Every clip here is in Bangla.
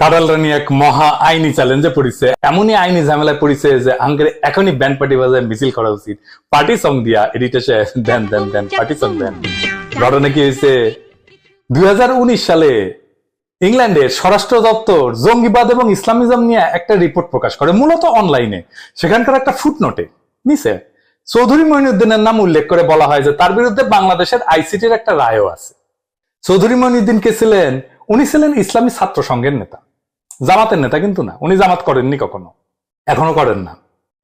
কারাল রানী এক মহা আইনি চ্যালেঞ্জে পড়েছে, এমনই আইনি ঝামেলায় পড়েছে যে আঙ্কের এখনই ব্যান্ড পার্টি বাজায় মিছিল করা উচিত। পার্টি সং দিয়া এডিটেশে দেন দেন দেন পার্টি সং দেন। ঘটনা কি হয়েছে, 2019 সালে ইংল্যান্ডের স্বরাষ্ট্র দপ্তর জঙ্গিবাদ এবং ইসলামিজম নিয়ে একটা রিপোর্ট প্রকাশ করে, মূলত অনলাইনে। সেখানকার একটা ফুটনোটে নিচে চৌধুরী মঈনুদ্দিনের নাম উল্লেখ করে বলা হয় যে তার বিরুদ্ধে বাংলাদেশের আইসিটির একটা রায়ও আছে। চৌধুরী মঈনুদ্দিন কে ছিলেন? উনি ছিলেন ইসলামী ছাত্র সংঘের নেতা, জামাতের নেতা কিন্তু না। উনি জামাত করেননি কখনো, এখনো করেন না।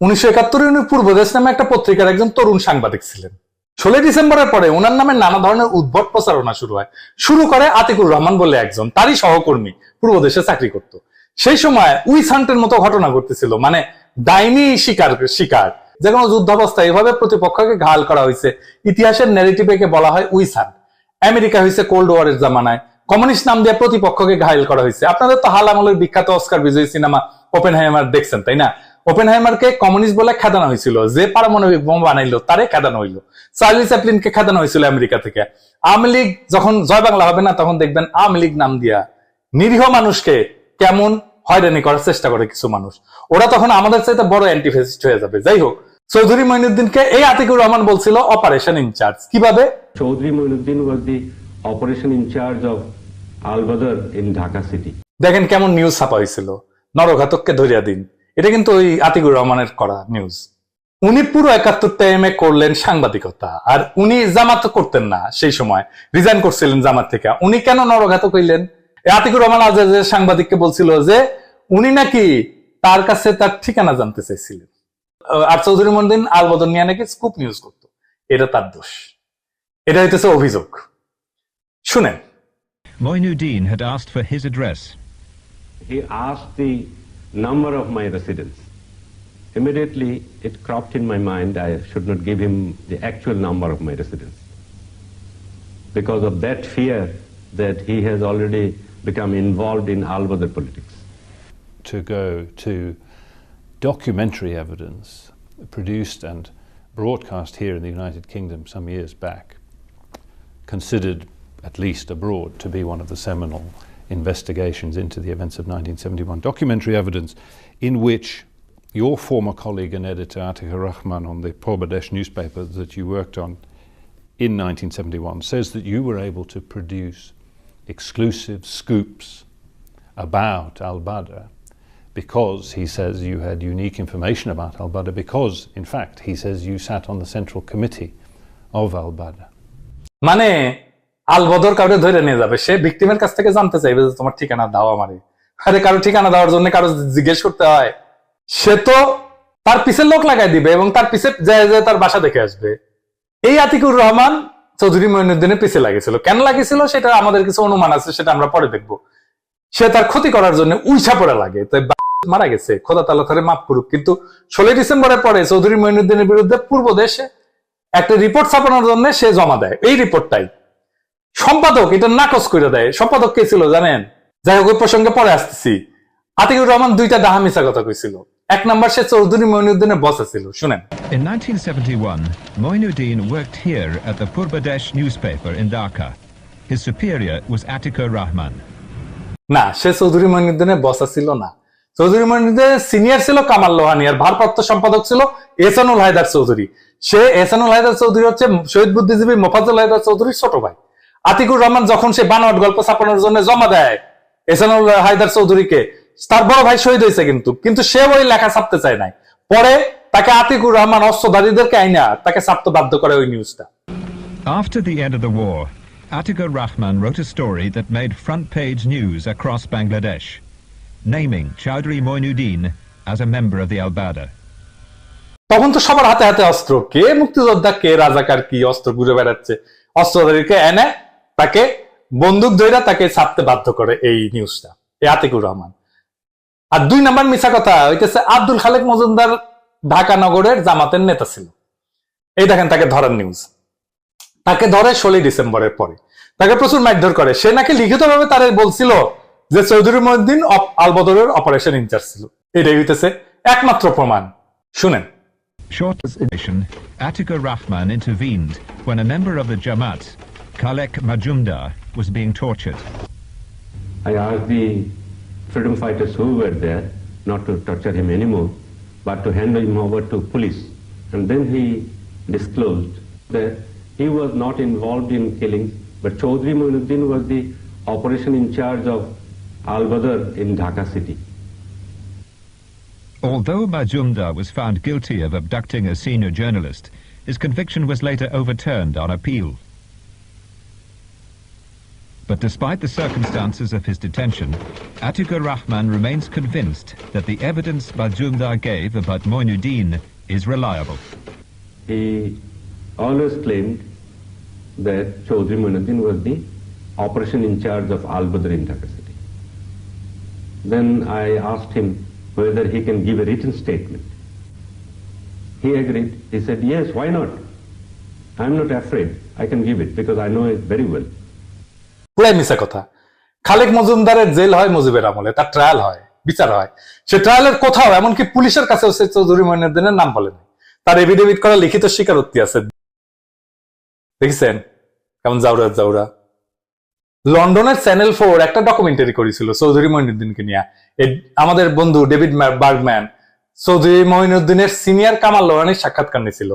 1971 উনি পূর্বদেশ নামে একটা পত্রিকার একজন তরুণ সাংবাদিক ছিলেন। 16 ডিসেম্বরের পরে ওনার নামে নানা ধরনের উদ্ভট প্রচারণা শুরু করে আতিকুর রহমান বলে একজন, তারই সহকর্মী, পূর্বদেশে চাকরি করত। সেই সময় উইসান্টের মতো ঘটনা ঘটতেছিল, মানে ডাইনি শিকার যে কোনো যুদ্ধাবস্থায় এভাবে প্রতিপক্ষকে ঘায়াল করা হয়েছে। ইতিহাসের ন্যারেটিভে বলা হয় উইসান্ট। আমেরিকা হয়েছে কোল্ড ওয়ারের জামানায় কমিউনিস্ট নাম দিয়ে প্রতিপক্ষকে ঘায়াল করা হয়েছে। আপনাদের তো হাল আমলের বিখ্যাত অস্কার বিজয়ী সিনেমা ওপেনহাইমার দেখছেন, তাই না? ওপেনহাইমারকে কমিউনিস্ট বলে খেদানো হয়েছিল, যে পারমাণবিক বোমা বানাইলো তারে খেদানো হইলো। চার্লি চ্যাপলিনকে খেদানো হয়েছিল আমেরিকা থেকে। আওয়ামী লীগ যখন জয় বাংলা হবে না, তখন দেখবেন আওয়ামী লীগ নাম দিয়া নিরীহ মানুষকে কেমন হয়রানি করার চেষ্টা করে কিছু মানুষ। ওরা তখন আমাদের চাইতে বড় অ্যান্টিফেসিস্ট হয়ে যাবে। যাই হোক, চৌধুরী মঈনুদ্দিনকে এই আতিকুর রহমান বলছিল অপারেশন ইনচার্জ। কিভাবে? Chowdhury Mueenuddin was the operation in charge of Al Badr in Dhaka city. দেখেন কেমন নিউজ ছাপা হয়েছিল, নরঘাতককে ধরিয়া দিন। এটা কিন্তু ওই আতিকুর রহমানের করা নিউজ। উনি পুরো 71 টাইমে করলেন সাংবাদিকতা, আর উনি জামাত করতেন না, সেই সময় রিজাইন করছিলেন জামাত থেকে। উনি কেন নরঘাতক হইলেন? আতিকুর রহমান আজাদের সাংবাদিককে বলছিল যে উনি নাকি তার কাছে তার ঠিকানা জানতে চাইছিলেন, আর চৌধুরী মঈনুদ্দিন আল-বদর নিয়ে নাকি স্কুপ নিউজ করত। এটা তার দোষ, এটা হইতেছে অভিযোগ। শুনেন। Moinuddin had asked for his address. He asked the number of my residence. Immediately it cropped in my mind I should not give him the actual number of my residence, because of that fear that he has already become involved in al-Badr politics. To go to documentary evidence produced and broadcast here in the United Kingdom some years back, considered at least abroad to be one of the seminal investigations into the events of 1971, documentary evidence in which your former colleague and editor Atikur Rahman on the Porbadesh newspaper that you worked on in 1971 says that you were able to produce exclusive scoops about al-Badr because, he says, you had unique information about al-Badr, because in fact he says you sat on the central committee of al-Badr. মানে আল-বদর কাউকে ধরে নিয়ে যাবে, সে ভিকটিমের কাছ থেকে জানতে চাইবে যে তোমার ঠিকানা দাও আমারে। আরে কারো ঠিকানা দেওয়ার জন্য কারো জিজ্ঞেস করতে হয়? সে তো তার পিছের লোক লাগাই দিবে এবং তার পিছে যায় তার বাসা দেখে আসবে। এই আতিকুর রহমান চৌধুরী মঈনুদ্দিনের পিছে লাগিয়েছিল। কেন লাগিয়েছিল সেটা আমাদের কিছু অনুমান আছে, সেটা আমরা পরে দেখবো। সে তার ক্ষতি করার জন্য উইছা পড়া লাগে, তাই মারা গেছে, খোদা তাআলা তারে মাফ করুক। কিন্তু 16 ডিসেম্বরের পরে চৌধুরী মঈনুদ্দিনের বিরুদ্ধে পূর্ব দেশে একটা রিপোর্ট ছাপানোর জন্য সে জমা দেয়। এই রিপোর্টটাই সম্পাদক এটা নাকচ করে দেয়। সম্পাদক কে ছিল জানেন? যাই হোক, ওই প্রসঙ্গে পরে আসতেছি। আতিকুর রহমান দুইটা ডাহা মিছা কথা কইছিল। এক নাম্বার, সে চৌধুরী মঈনুদ্দিনের বস ছিল। শুনেন। In 1971, Moinuddin worked here at the Purbadesh newspaper in Dhaka. His superior was Atikur Rahman. না, সে চৌধুরী মঈনুদ্দিনের বস ছিল না। চৌধুরী মঈনুদ্দিনের সিনিয়র ছিল কামাল লোহানী, আর ভারপ্রাপ্ত সম্পাদক ছিল এহসানুল হায়দার চৌধুরী। সে এহসানুল হায়দার চৌধুরী হচ্ছে শহীদ বুদ্ধিজীবী মোফাজ্জল হায়দার চৌধুরীর ছোট ভাই। আতিকুর রহমান যখন সে বানোয়াট গল্প ছাপানোর জন্য জমা দেয় এহসানুল হায়দার চৌধুরীকে, তার বড় ভাই শহীদ হয়েছে, কিন্তু সে ওই লেখা ছাপতে চায় নাই। পরে তাকে আতিকুর রহমান অস্ত্রধারীদেরকে আইনা তাকে ছাপতে বাধ্য করে ওই নিউজটা। After the end of the war, Atikur Rahman wrote a story that made front-page news across Bangladesh, naming Chowdhury Moinuddin as a member of the al-Badr. তখন তো সবার হাতে হাতে অস্ত্র, কে মুক্তিযোদ্ধা কে রাজাকার কি অস্ত্র ঘুরে বেড়াচ্ছে। অস্ত্রধারীকে এনে তাকে বন্দুক ধরে তাকে ছাপতে বাধ্য করে এই নিউজটা, এই আতিকুর রহমান। আর 2 নাম্বার মিছা কথা হইতেছে আব্দুল খালেক মজুমদার ঢাকা নগরের জামাতের নেতা ছিল। এই দেখেন তাকে ধরার নিউজ। তাকে ধরে 16 ডিসেম্বরের পরে তাকে প্রচুর মারধর করে। সে নাকি লিখিতভাবে তারে বলছিল যে চৌধুরী মঈনুদ্দিন আল-বদরের অপারেশন ইনচার্জ ছিল। এটাই হইতেছে একমাত্র প্রমাণ। শুনেন। Short edition, Atikur Rahman intervened when a member of the Jamaat, Khalek Majumdar, was being tortured. I asked the freedom fighters who were there not to torture him anymore, but to hand him over to police. And then he disclosed that he was not involved in killings, but Chaudhry Moinuddin was the operation in charge of Al-Badr in Dhaka city. Although Majumdar was found guilty of abducting a senior journalist, his conviction was later overturned on appeal. But despite the circumstances of his detention, Atikur Rahman remains convinced that the evidence Majumdar gave about Moinuddin is reliable. He always claimed that Chaudhry Moinuddin was the operation in charge of Al-Badr in Dhaka city. Then I asked him whether he can give a written statement. He agreed. He said, yes, why not? I'm not afraid. I can give it because I know it very well. পুরাই মিছা কথা। খালেক মজুমদারের জেল হয় মুজিবের আমলে, তার ট্রায়াল হয়, বিচার হয়। সে ট্রায়ালের কোথাও এমনকি পুলিশের কাছেও সে চৌধুরী মঈনুদ্দিনের নাম বলেন। তার এফিডেভিট করা লিখিত স্বীকারোক্তি আছে। দেখছেন কেমন জাউরা জাউরা। লন্ডনের চ্যানেল 4 একটা ডকুমেন্টারি করেছিল চৌধুরী মঈনুদ্দিনকে নিয়ে। আমাদের বন্ধু ডেভিড বার্গম্যান চৌধুরী মঈনুদ্দিনের সিনিয়র কামাল লোহানীর সাক্ষাৎকার নিয়েছিল।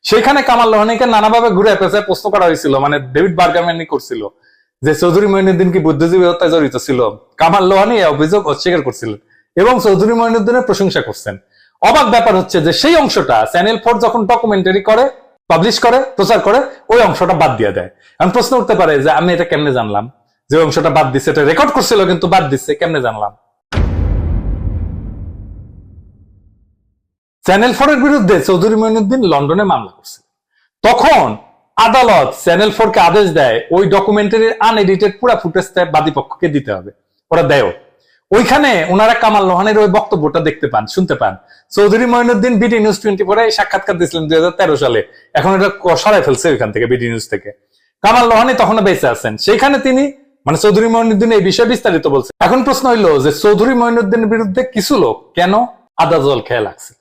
সেখানে কামাল লোহানীকে নানাভাবে ঘুরে পেঁচায় প্রশ্ন করা হয়েছিল, মানে ডেভিড বার্গম্যানই করছিল, যে চৌধুরী মঈনুদ্দিন কি বুদ্ধিজীবী হত্যায় জড়িত ছিল। কামাল লোহানী এই অভিযোগ অস্বীকার করছিলেন এবং চৌধুরী মঈনুদ্দিনের প্রশংসা করছেন। অবাক ব্যাপার হচ্ছে যে সেই অংশটা চ্যানেল 4 যখন ডকুমেন্টারি করে, পাবলিশ করে, প্রচার করে, ওই অংশটা বাদ দিয়ে দেয়। এখন প্রশ্ন উঠতে পারে যে আমি এটা কেমনে জানলাম যে অংশটা বাদ দিচ্ছে? এটা রেকর্ড করছিল কিন্তু বাদ দিচ্ছে, কেমনে জানলাম? চ্যানেল 4 এর বিরুদ্ধে চৌধুরী মঈনুদ্দিন লন্ডনে মামলা করছে। তখন আদালত চ্যানেল 4 কে আদেশ দেয় ওই ডকুমেন্টারির আনএডিটেড পুরো ফুটেজটা বাদী পক্ষকে দিতে হবে। ওরা দেয়। ওইখানে ওনারা কামাল লোহানীর ওই বক্তব্যটা দেখতে পান, শুনতে পান। চৌধুরী মঈনুদ্দিন বিডি নিউজ 24 এ সাক্ষাৎকার দিয়েছিলেন 2013 সালে। এখন এটা সরাই ফেলছে ওইখান থেকে, বিডি নিউজ থেকে। কামাল লোহানী তখনও বেঁচে আছেন। সেখানে তিনি মানে চৌধুরী মঈনুদ্দিন এই বিষয়ে বিস্তারিত বলছে। এখন প্রশ্ন হইল যে চৌধুরী মঈনুদ্দিনের বিরুদ্ধে কিছু লোক কেন আদা জল খেয়ে লাগছে?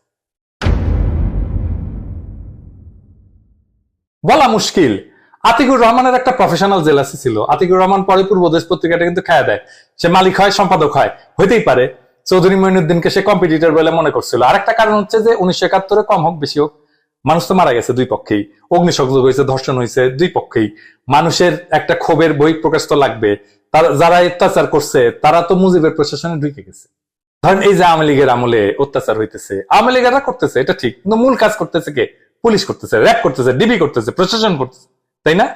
বলা মুশকিল। আতিকুর রহমানের একটা প্রফেশনাল জেলাসি ছিল। আতিকুর রহমান পরে পূর্বদেশ পত্রিকাটা কিন্তু খায়া দেয়, সে মালিক হয়, সম্পাদক হয়। হইতেই পারে চৌধুরী মঈনুদ্দিনকে সে কম্পিটিটর বলে মনে করছিল। আরেকটা কারণ হচ্ছে যে 1971 কম হোক বেশি হোক মানুষ তো মারা গেছে দুই পক্ষেই, অগ্নিসংযোগ হয়েছে, ধর্ষণ হয়েছে দুই পক্ষেই। মানুষের একটা ক্ষোভের বহিঃপ্রকাশ তো লাগবে। যারা অত্যাচার করছে তারা তো মুজিবের প্রশাসনে ঢুকে গেছে। ধরেন এই যে আওয়ামী লীগের আমলে অত্যাচার হইতেছে, আওয়ামী লীগেরা করতেছে, এটা ঠিক, কিন্তু মূল কাজ করতেছে কে? পুলিশ করতেছে, র্যাব করতেছে, ডিবি করতেছে, প্রশাসন করতেছে, তাই না?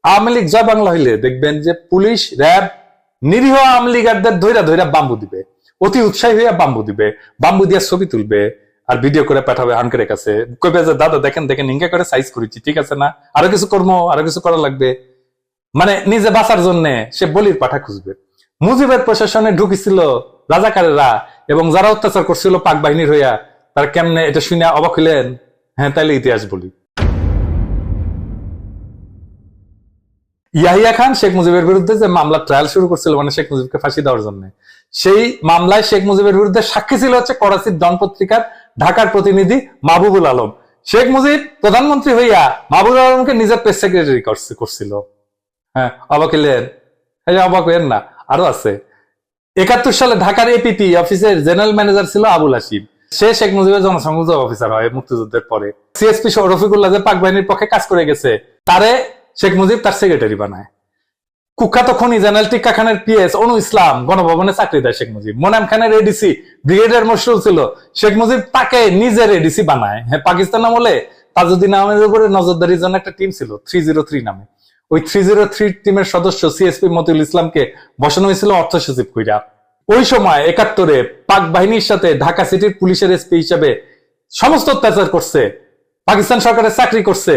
আওয়ামী লীগ জয় বাংলা হইলে দেখবেন যে পুলিশ, র্যাব নিরীহ আওয়ামী লীগারদের ধৈরা ধৈরা বাম্বু দিবে, অতি উৎসাহী হইয়া বাম্বু দিবে, বাম্বু দিয়ে ছবি তুলবে আর ভিডিও করে পাঠাবে হানকারের কাছে। কইবে যে দাদা দেখেন দেখেন ইনকা করে সাইজ করেছি, ঠিক আছে না, আরো কিছু করবো, আরো কিছু করা লাগবে। মানে নিজে বাঁচার জন্য সে বলির পাঠা খুঁজবে। মুজিবের প্রশাসনে ঢুকিছিল রাজাকারেরা এবং যারা অত্যাচার করছিল পাক বাহিনীর হইয়া, তার কেমনে এটা শুনে অবাক হইলেন? হ্যাঁ, তাইলে ইতিহাস বলি। ইয়াহিয়া খান শেখ মুজিবের বিরুদ্ধে যে মামলা ট্রায়াল শুরু করছিল, মানে শেখ মুজিবকে ফাঁসি দেওয়ার জন্য, সেই মামলায় শেখ মুজিবের বিরুদ্ধে সাক্ষী ছিল হচ্ছে করাচির ডন পত্রিকার ঢাকার প্রতিনিধি মাহবুবুল আলম। শেখ মুজিব প্রধানমন্ত্রী হইয়া মাহবুবুল আলমকে নিজের প্রেস সেক্রেটারি করছিল। হ্যাঁ, অবাক হইলেন? অবাক হইলেন না, আরো আছে। 71 সালে ঢাকার এপিপি অফিসের জেনারেল ম্যানেজার ছিল আবুল হাসিম। সে শেখ মুজিবের জনসংযোগ অফিসার হয় মুক্তিযুদ্ধের পরে। সিএসপি রফিকুল্লাহ যে পাক বাহিনীর পক্ষে কাজ করে গেছে, তারে শেখ মুজিব তার সেক্রেটারি বানায়। কুখ্যাত খনি জেনারেল টিক্কা খানের পিএস অনু ইসলাম গণভবনে চাকরি দেয় শেখ মুজিব। মোনাম খানের এডিসি ব্রিগেডিয়ার মশরুল ছিল, শেখ মুজিব তাকে নিজের এডিসি বানায়। হ্যাঁ, পাকিস্তান আমলে তাজউদ্দিন আহমেদের উপরে নজরদারির জন্য একটা টিম ছিল 303 নামে। ওই 303 টিমের সদস্য সিএসপি মতিউল ইসলামকে বসানো হয়েছিল অর্থ সচিব কইরা। ওই সময় 71-এ পাক বাহিনীর সাথে ঢাকা সিটির পুলিশের এসপি হিসেবে সমস্ত অত্যাচার করছে, পাকিস্তান সরকারের চাকরি করছে।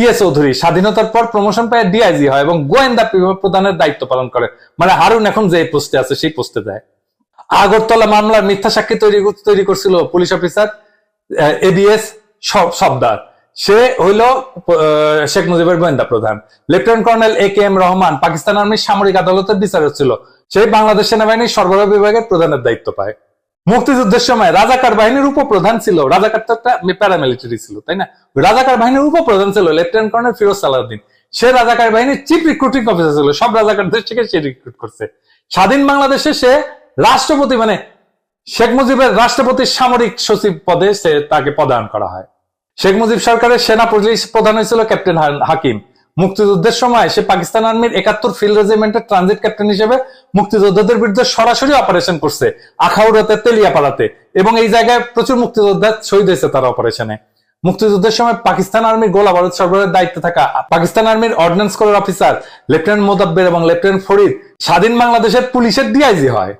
ইয়ে চৌধুরী স্বাধীনতার পর প্রমোশন পায় ডিআইজি হয় এবং গোয়েন্দা বিভাগ প্রধানের দায়িত্ব পালন করে। মানে হারুন এখন যে পোস্টে আছে সেই পোস্টে দেয়। আগরতলা মামলার মিথ্যা সাক্ষী তৈরি করছিল পুলিশ অফিসার এবিএস সবদার। সে হইল শেখ মুজিবের গোয়েন্দা প্রধান। Lieutenant colonel AKM Rahman Pakistan আর্মির সামরিক আদালতের বিচারক ছিল। সেই বাংলাদেশ সেনাবাহিনীর সরবরাহ বিভাগের প্রধানের দায়িত্ব পায়। মুক্তিযুদ্ধের সময় রাজাকার বাহিনীর উপপ্রধান ছিল, রাজাকার তো একটা প্যারামিলিটারি ছিল, তাই না? রাজাকার বাহিনীর উপপ্রধান ছিল লেফটেন্যান্ট কর্নেল ফিরোজ সালাউদ্দিন। সে রাজাকার বাহিনীর চিফ রিক্রুটিং অফিসার ছিল, সব রাজাকারদের থেকে সে রিক্রুট করছে। স্বাধীন বাংলাদেশে সে রাষ্ট্রপতি মানে শেখ মুজিবের রাষ্ট্রপতির সামরিক সচিব পদে তাকে পদায়ন করা হয়। শেখ মুজিব সরকারের সেনা পুলিশ প্রধান হয়েছিল ক্যাপ্টেন হাকিম। মুক্তিযুদ্ধের সময় সে পাকিস্তান আর্মির ৭১ ফিল্ড রেজিমেন্টের ট্রানজিট ক্যাপ্টেন হিসেবে মুক্তিযোদ্ধাদের বিরুদ্ধে সরাসরি অপারেশন করছে আখাউড়াতে, তেলিয়াপাড়াতে, এবং এই জায়গায় প্রচুর মুক্তিযোদ্ধা শহীদ হয়েছে তার অপারেশনে। মুক্তিযুদ্ধের সময় পাকিস্তান আর্মির গোলা বারুদ সরবরাহের দায়িত্বে থাকা পাকিস্তান আর্মির অর্ডিন্যান্স কোরের অফিসার লেফটেন্যান্ট মোদাব্বের এবং লেফটেন্যান্ট ফরিদ স্বাধীন বাংলাদেশের পুলিশের ডিআইজি হয়।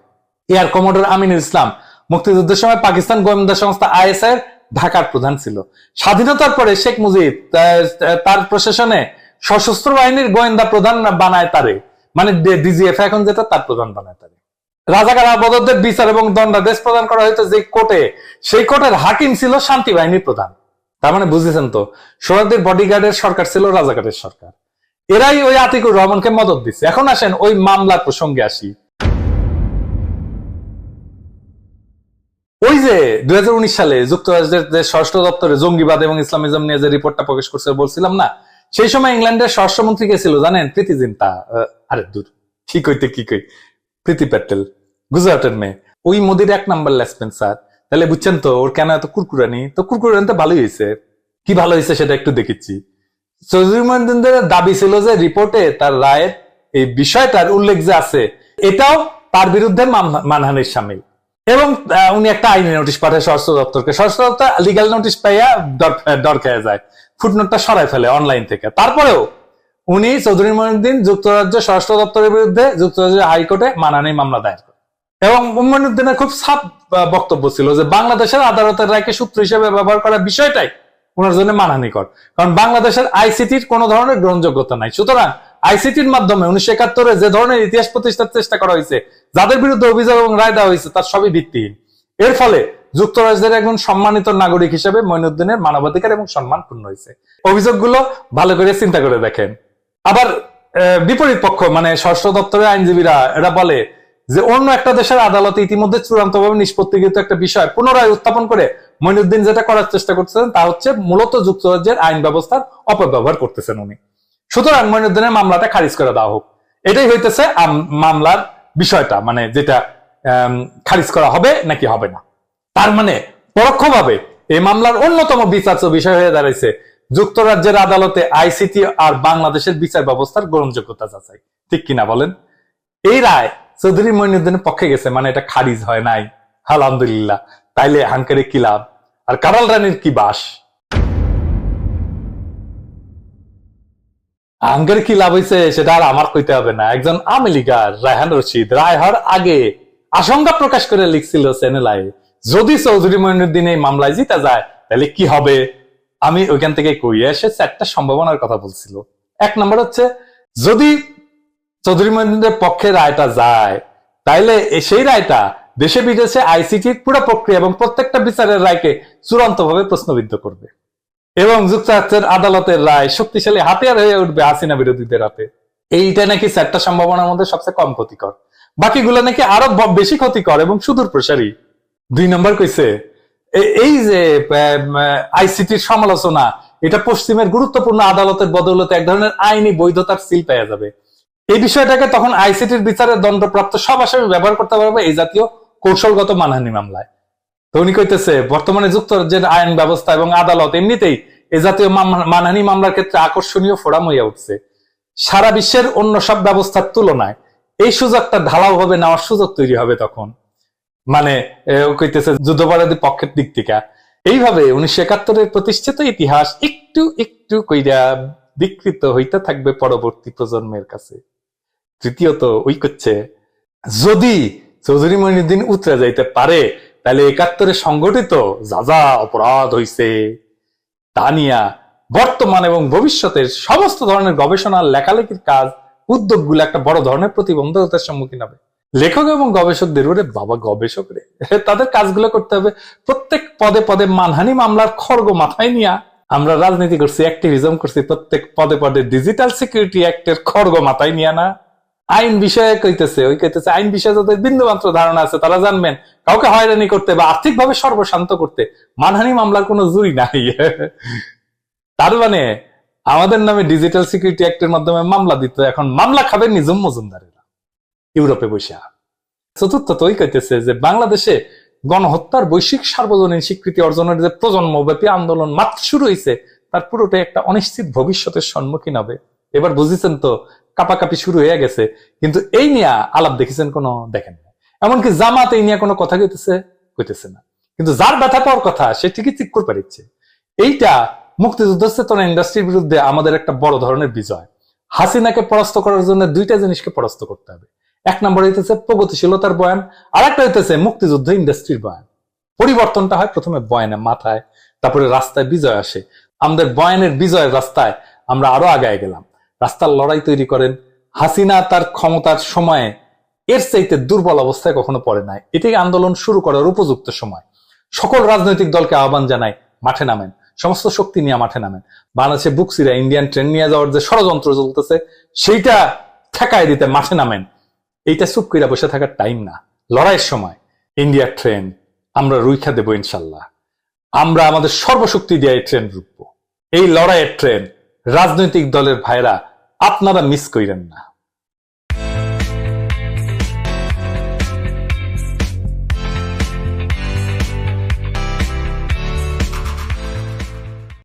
এয়ার কমোডর আমিনুল ইসলাম মুক্তিযুদ্ধের সময় পাকিস্তান গোয়েন্দা সংস্থা আইএসআই ঢাকার প্রধান ছিল। স্বাধীনতার পরে শেখ মুজিব তার প্রশাসনে সশস্ত্র বাহিনীর গোয়েন্দা প্রধান বানায় তারে, মানে ডিজিএফ এখন যেটা, তার প্রধান বানায় তারে। রাজাকার আবদ্ধদের বিচার এবং দণ্ডাদেশ প্রদান করা হয়েছে যে কোর্টে, সেই কোর্টের হাকিম ছিল শান্তি বাহিনীর প্রধান। তার মানে বুঝেছেন তো, সোহরাওয়ার্দীর বডিগার্ডের সরকার ছিল রাজাকারের সরকার। এরাই ওই আতিকুর রহমানকে মদত দিচ্ছে। এখন আসেন ওই মামলার প্রসঙ্গে আসি। ওই যে 2019 সালে যুক্তরাষ্ট্রের যে স্বরাষ্ট্র দপ্তরে জঙ্গিবাদ এবং ইসলামিজম নিয়ে যে রিপোর্টটা প্রকাশ করছে বলছিলাম না, সেই সময় ইংল্যান্ডের স্বরাষ্ট্রমন্ত্রী কে ছিল জানেন? প্রীতি জিন্তা। আরে দূর, কি কইতে কি কই, প্রীতি প্যাটেল, গুজরাটের মেয়ে। ওই মোদির 1 নাম্বার লেসপেন স্যার। তাহলে বুঝছেন তো ওর কেন এত কুরকুরানি। তো কুরকুরানিতে ভালোই হয়েছে। কি ভালো হয়েছে সেটা একটু দেখেছি। চৌধুরী মহিউদ্দিনের দাবি ছিল যে রিপোর্টে তার রায়ের এই বিষয়টার উল্লেখ যে আছে, এটাও তার বিরুদ্ধে মানহানির সামিল। এবং উনি একটা আইনি নোটিশ পাঠায় স্বরাষ্ট্র দপ্তরকে। স্বরাষ্ট্র দপ্তর লিগাল নোটিশ পাইয়া ডর খেয়ে যায়, ফুটনোটটা সরাই ফেলে অনলাইন থেকে। তারপরেও উনি চৌধুরী মহিউদ্দিন যুক্তরাজ্য স্বরাষ্ট্র দপ্তরের বিরুদ্ধে যুক্তরাজ্যের হাইকোর্টে মানহানি মামলা দায়ের করে। এবং মহিউদ্দিনের খুব সাফ বক্তব্য ছিল যে বাংলাদেশের আদালতের রায়কে সূত্র হিসেবে ব্যবহার করার বিষয়টাই ওনার জন্য মানহানিকর, কারণ বাংলাদেশের আইসিটির কোন ধরনের গ্রহণযোগ্যতা নাই। সুতরাং আইসিটির মাধ্যমে 1971 যে ধরনের ইতিহাস প্রতিষ্ঠার চেষ্টা করা হয়েছে, যাদের বিরুদ্ধে অভিযোগ এবং রায় দেওয়া হয়েছে, তার সবই ভিত্তিহীন। এর ফলে যুক্তরাজ্যের একজন সম্মানিত নাগরিক হিসেবে মহিউদ্দিনের মানবাধিকার এবং সম্মান পূর্ণ হয়েছে। অভিযোগগুলো ভালো করে চিন্তা করে দেখেন। আবার বিপরীত পক্ষ মানে স্বরাষ্ট্র দপ্তরের আইনজীবীরা এরা বলে যে অন্য একটা দেশের আদালতে ইতিমধ্যে চূড়ান্তভাবে নিষ্পত্তিকৃত একটা বিষয় পুনরায় উত্থাপন করে মহিউদ্দিন যেটা করার চেষ্টা করতেছেন তা হচ্ছে মূলত যুক্তরাজ্যের আইন ব্যবস্থার অপব্যবহার করতেছেন উনি। সুতরাং মহিউদ্দিনের মামলাটা খারিজ করে দেওয়া হোক, এটাই হইতেছে মামলার বিষয়টা, মানে যেটা খারিজ করা হবে নাকি হবে না। তার মানে পরোক্ষভাবে এই মামলার অন্যতম বিচার্য বিষয় হয়ে দাঁড়াইছে যুক্তরাজ্যের আদালতে আইসিটি আর বাংলাদেশের বিচার ব্যবস্থার গ্রহণযোগ্যতা যাচাই, ঠিক কিনা বলেন? এই রায় চৌধুরী মহিউদ্দিনের পক্ষে গেছে, মানে এটা খারিজ হয় নাই, আলহামদুলিল্লাহ। তাইলে হাঙ্কারে কি লাভ আর কারাল রানীর কি বাস? হাঙ্কারে কি লাভ হয়েছে সেটা আর আমার কইতে হবে না। একজন আওয়ামী লীগার রায়হান রশিদ রায় হওয়ার আগে আশঙ্কা প্রকাশ করে লিখছিল চ্যানেলায়, যদি চৌধুরী মহিউদ্দিন এই মামলায় জিতা যায় তাহলে কি হবে। আমি ওইখান থেকে কই এসে 4টা সম্ভাবনার কথা বলছিল। 1 নম্বর হচ্ছে, যদি চৌধুরী মহিউদ্দিনের পক্ষে রায়টা যায় তাইলে সেই রায়টা দেশে বিদেশে আইসিটির পুরো প্রক্রিয়া এবং প্রত্যেকটা বিচারের রায়কে চূড়ান্তভাবে প্রশ্নবিদ্ধ করবে এবং যুক্তরাষ্ট্রের আদালতের রায় শক্তিশালী হাতিয়ার হয়ে উঠবে হাসিনা বিরোধীদের হাতে। এইটা নাকি 4টা সম্ভাবনার মধ্যে সবচেয়ে কম ক্ষতিকর, বাকিগুলো নাকি আরো বেশি ক্ষতিকর এবং সুদূর প্রসারী। 2 নম্বর কইছে, এই যে আইসিটির সমালোচনা, এটা পশ্চিমের গুরুত্বপূর্ণ আদালতের বদৌলতে এক ধরনের আইনি বৈধতার সিল পেয়ে যাবে। এই বিষয়টাকে তখন আইসিটির বিচারে দণ্ডপ্রাপ্ত সব আসামি ব্যবহার করতে পারবে এই জাতীয় কৌশলগত মানহানি মামলায়। তো উনি কইতেছে বর্তমানে যুক্তরাজ্যের আইন ব্যবস্থা এবং আদালত এমনিতেই এই জাতীয় মানহানি মামলার ক্ষেত্রে আকর্ষণীয় ফোরাম হইয়া উঠছে। সারা বিশ্বের অন্য সব ব্যবস্থার তুলনায় এই সুযোগটা ঢালাওভাবে নেওয়ার সুযোগ তৈরি হবে তখন, মানে কইতেছে যুদ্ধাপরাধী পক্ষের দিক থেকে। এইভাবে 1971 প্রতিষ্ঠিত ইতিহাস একটু একটু কইরা বিকৃত হইতে থাকবে পরবর্তী প্রজন্মের কাছে। তৃতীয়ত ওই করছে, যদি চৌধুরী মহিউদ্দিন উতরে যাইতে পারে তাহলে 71 সংগঠিত যা যা অপরাধ হইছে তা নিয়া বর্তমান এবং ভবিষ্যতের সমস্ত ধরনের গবেষণা লেখালেখির কাজ উদ্যোগগুলো একটা বড় ধরনের প্রতিবন্ধকতার সম্মুখীন হবে। লেখক এবং গবেষকদের, ওরে বাবা গবেষক রে, তাদের কাজগুলো করতে হবে প্রত্যেক পদে পদে মানহানি মামলার খড়গ মাথায় নিয়া। আমরা রাজনীতি করছি, অ্যাক্টিভিজম করছি প্রত্যেক পদে পদে ডিজিটাল সিকিউরিটি অ্যাক্টের খড়গ মাথায় নিয়া না। আইন বিষয়ে কইতেছে, আইন বিষয়ে যাদের বিন্দুমাত্র ধারণা আছে তারা জানবেন কাউকে হয়রানি করতে বা আর্থিকভাবে সর্বশান্ত করতে মানহানি মামলার কোনো জুরি নাই। তার মানে আমাদের নামে ডিজিটাল সিকিউরিটি অ্যাক্টের মাধ্যমে মামলা দিত, এখন মামলা খাবেন নিজুম মজুমদারেরা ইউরোপে বসে। চতুর্থত ওই কইতেছে যে বাংলাদেশে গণহত্যার বৈশ্বিক সার্বজনীন স্বীকৃতি অর্জনের যে প্রজন্মব্যাপী আন্দোলন মাত্র শুরু হয়েছে, তার পুরোটাই একটা অনিশ্চিত ভবিষ্যতের সম্মুখীন হবে। এবার বুঝেছেন তো, কাপাকাপি শুরু হয়ে গেছে, কিন্তু এই নিয়ে আলাপ দেখেছেন কোনো? দেখেন না। এমনকি জামাত এই নিয়ে কোনো কথা কইতেছে না। কিন্তু যার ব্যথা পাওয়ার কথা সে ঠিকই ঠিক করে পারিচ্ছে। এইটা মুক্তিযুদ্ধ চেতনা ইন্ডাস্ট্রির বিরুদ্ধে আমাদের একটা বড় ধরনের বিজয়। হাসিনাকে পরাস্ত করার জন্য দুইটা জিনিসকে পরাস্ত করতে হবে। এক নম্বর হইতেছে প্রগতিশীলতার বয়ান, আর একটা হইতেছে মুক্তিযুদ্ধ ইন্ডাস্ট্রির বয়ান। পরিবর্তনটা হয় প্রথমে বয়ানে, মাথায়, তারপরে রাস্তায় বিজয় আসে। আমাদের বয়ানের বিজয়ের রাস্তায় আমরা আরো আগায় গেলাম। রাস্তার লড়াই তৈরি করেন। হাসিনা তার ক্ষমতার সময়ে এর চাইতে দুর্বল অবস্থায় কখনো পড়ে নাই। এটাই আন্দোলন শুরু করার উপযুক্ত সময়। সকল রাজনৈতিক দলকে আহ্বান জানাই, মাঠে নামেন, সমস্ত শক্তি নিয়ে মাঠে নামেন। বাংলাদেশে বুকসিরা ইন্ডিয়ান ট্রেন নিয়ে যাওয়ার যে ষড়যন্ত্র চলতেছে সেইটা ঠেকায় দিতে মাঠে নামেন। এইটা চুপ কইরা বসে থাকার টাইম না, লড়াইয়ের সময়। ইন্ডিয়ার ট্রেন আমরা রুইখা দেব ইনশাল্লাহ। আমরা আমাদের সর্বশক্তি দিয়ে এই ট্রেন রুখবো। এই লড়াইয়ের ট্রেন রাজনৈতিক দলের ভাইরা আপনারা মিস কইরেন না।